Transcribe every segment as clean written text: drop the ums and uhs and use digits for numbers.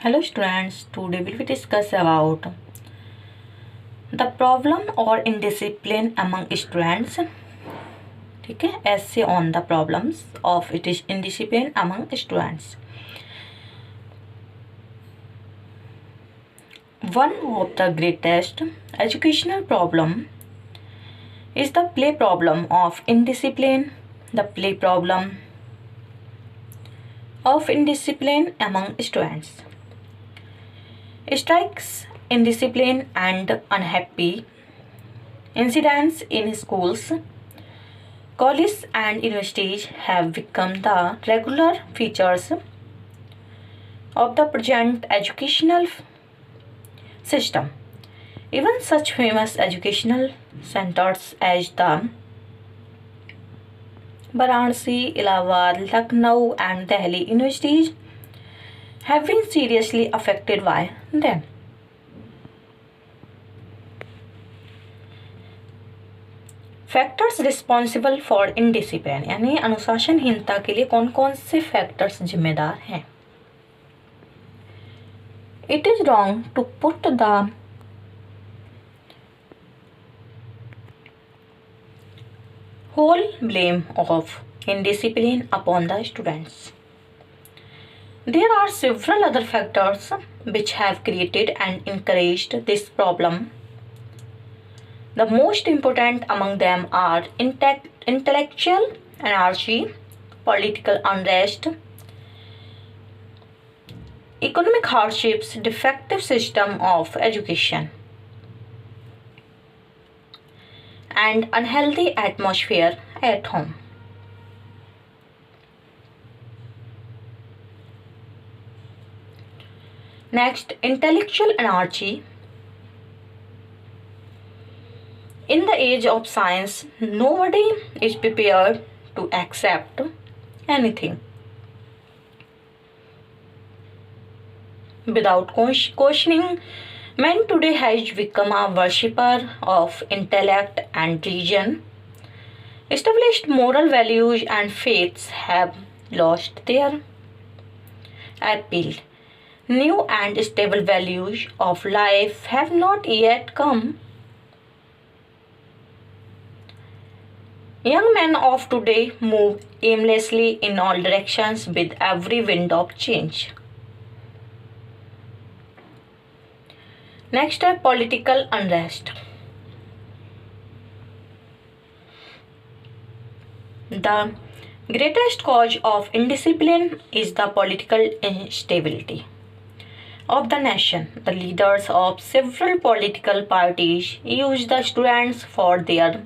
Hello students, today we will discuss about the problem or indiscipline among students. ठीक है, essay on the problems of it is indiscipline among students. One of the greatest educational problem is the play problem of indiscipline. The play problem of indiscipline among students strikes indiscipline and unhappy incidents in schools, colleges and universities have become the regular features of the present educational system. Even such famous educational centers as the Varanasi, Allahabad, Lucknow and Delhi universities have been seriously affected by them. Factors responsible for indiscipline यानी अनुशासनहीनता के लिए कौन कौन से factors जिम्मेदार हैं? It is wrong to put the whole blame of indiscipline upon the students. There are several other factors which have created and encouraged this problem. The most important among them are intellectual anarchy, political unrest, economic hardships, defective system of education, and unhealthy atmosphere at home. Next, intellectual anarchy. In the age of science, nobody is prepared to accept anything without questioning. Man today has become a worshipper of intellect and reason. Established moral values and faiths have lost their appeal. New and stable values of life have not yet come. Young men of today move aimlessly in all directions with every wind of change. Next are political unrest. The greatest cause of indiscipline is the political instability of the nation. The leaders of several political parties use the students for their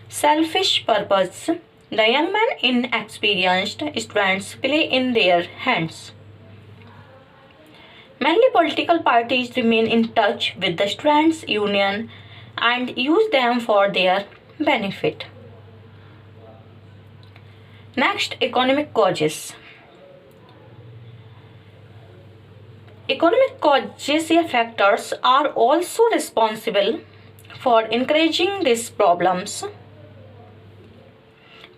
selfish purpose. The young men inexperienced students play in their hands. Many political parties remain in touch with the students' union and use them for their benefit. Next, economic causes. Economic causes or factors are also responsible for encouraging these problems.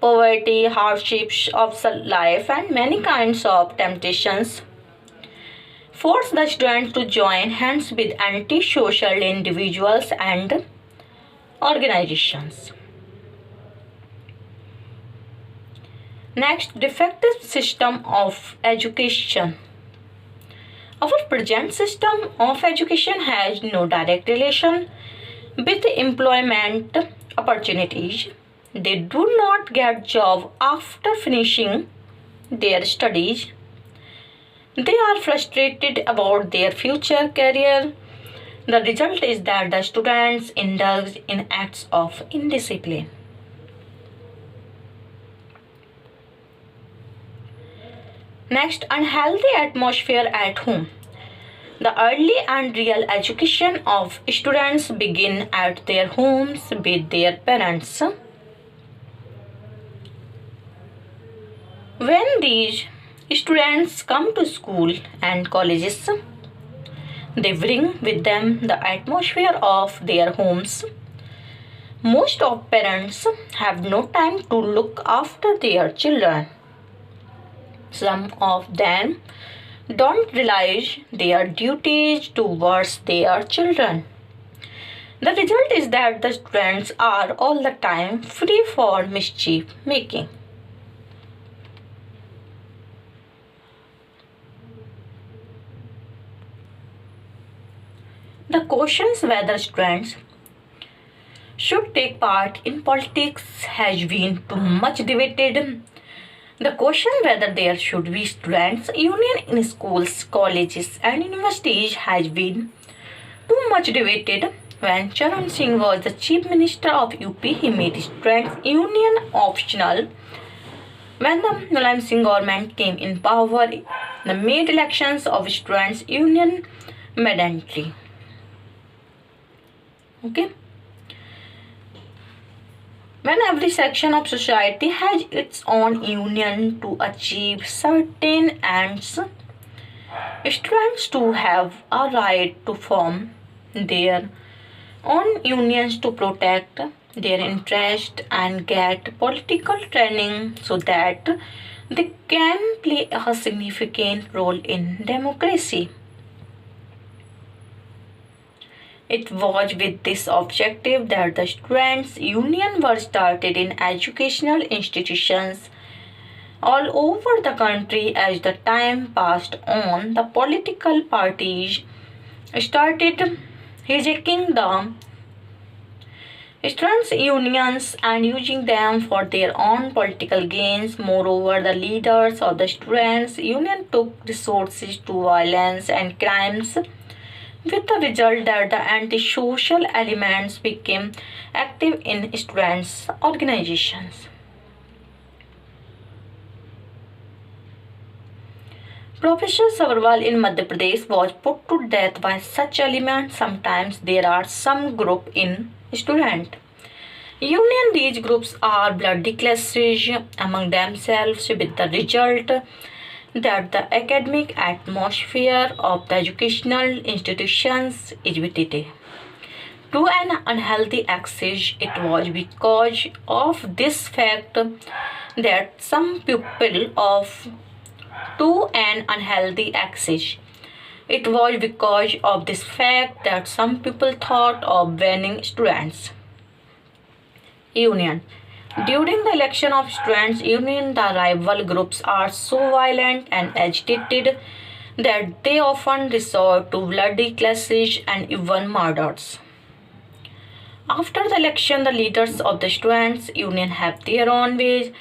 Poverty, hardships of life, and many kinds of temptations force the students to join hands with anti-social individuals and organizations. Next, defective system of education. Our present system of education has no direct relation with employment opportunities. They do not get job after finishing their studies. They are frustrated about their future career. The result is that the students indulge in acts of indiscipline. Next, unhealthy atmosphere at home. The early and real education of students begin at their homes with their parents. When these students come to school and colleges, they bring with them the atmosphere of their homes. Most of parents have no time to look after their children. Some of them don't realize their duties towards their children. The result is that the students are all the time free for mischief making. The questions whether students should take part in politics has been too much debated. The question whether there should be students' union in schools, colleges, and universities has been too much debated. When Charan Singh was the Chief Minister of UP, he made students' union optional. When the Mulayam Singh government came in power, they made elections of students' union mandatory. Okay. When every section of society has its own union to achieve certain ends, students too have a right to form their own unions to protect their interest and get political training so that they can play a significant role in democracy. It was with this objective that the students' union were started in educational institutions all over the country. As the time passed on, the political parties started hijacking the students' unions and using them for their own political gains. Moreover, the leaders of the students' union took resorts to violence and crimes, with the result that the antisocial elements became active in students' organizations. Professor Savarwal in Madhya Pradesh was put to death by such elements. Sometimes there are some group in student union. These groups are bloody clashes among themselves, with the result that the academic atmosphere of the educational institutions is vitiated to an unhealthy excess. It was because of this fact that some people of to an unhealthy excess. It was because of this fact that some people thought of banning students' union. During the election of students' union, the rival groups are so violent and agitated that they often resort to bloody clashes and even murders. After the election, the leaders of the students' union have their own ways,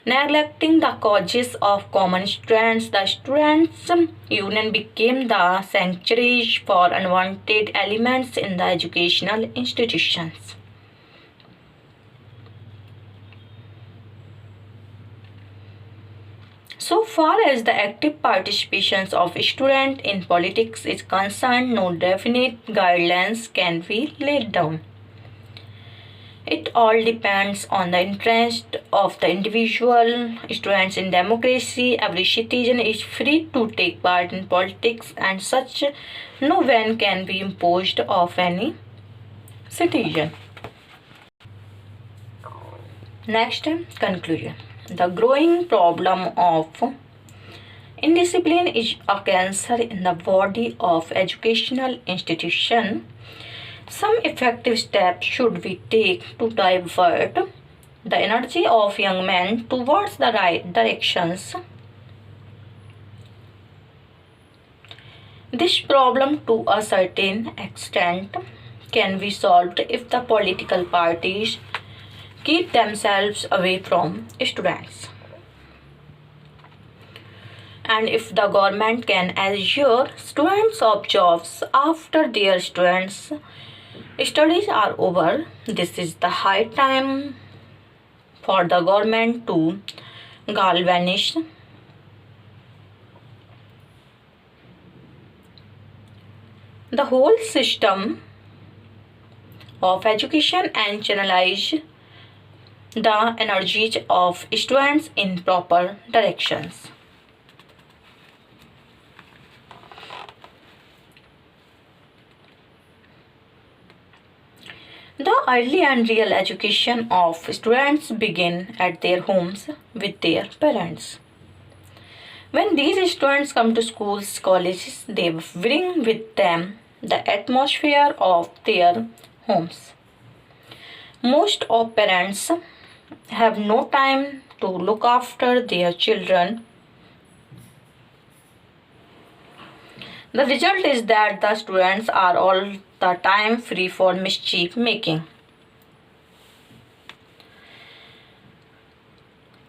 neglecting the causes of common students. The students' union became the sanctuary for unwanted elements in the educational institutions. So far as the active participation of students in politics is concerned, no definite guidelines can be laid down. It all depends on the interest of the individual. Students in democracy, every citizen is free to take part in politics, and such no ban can be imposed of any citizen. Next, conclusion. The growing problem of indiscipline is a cancer in the body of educational institution. Some effective steps should be taken to divert the energy of young men towards the right directions. This problem, to a certain extent, can be solved if the political parties keep themselves away from students, and if the government can assure students of jobs after their students' studies are over. This is the high time for the government to galvanize the whole system of education and channelize the energies of students in proper directions. The early and real education of students begin at their homes with their parents. When these students come to schools, colleges, they bring with them the atmosphere of their homes. Most of parents have no time to look after their children. The result is that the students are all the time free for mischief making.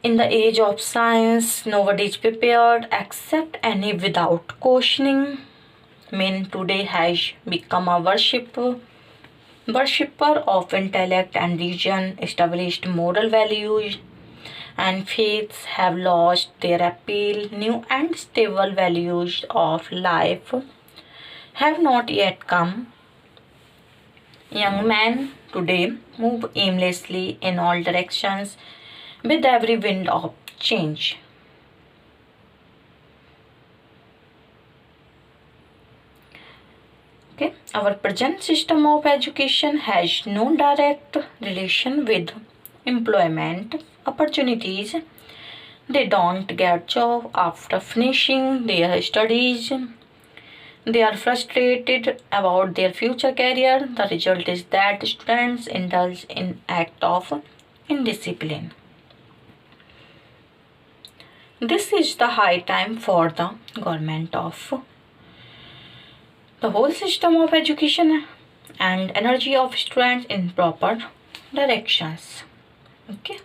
In the age of science, nobody is prepared except any without questioning. Man today has become a worshipper of intellect and reason, established moral values and faiths have lost their appeal. New and stable values of life have not yet come. Young men today move aimlessly in all directions with every wind of change. Okay. Our present system of education has no direct relation with employment opportunities. They don't get job after finishing their studies. They are frustrated about their future career. The result is that students indulge in act of indiscipline. This is the high time for the government of the whole system of education and energy of students in proper directions. Okay.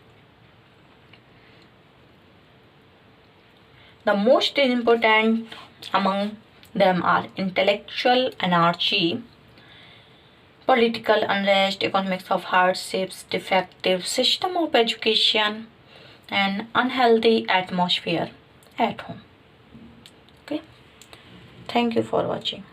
The most important among them are intellectual anarchy, political unrest, economics of hardships, defective system of education, and unhealthy atmosphere at home. Okay. Thank you for watching.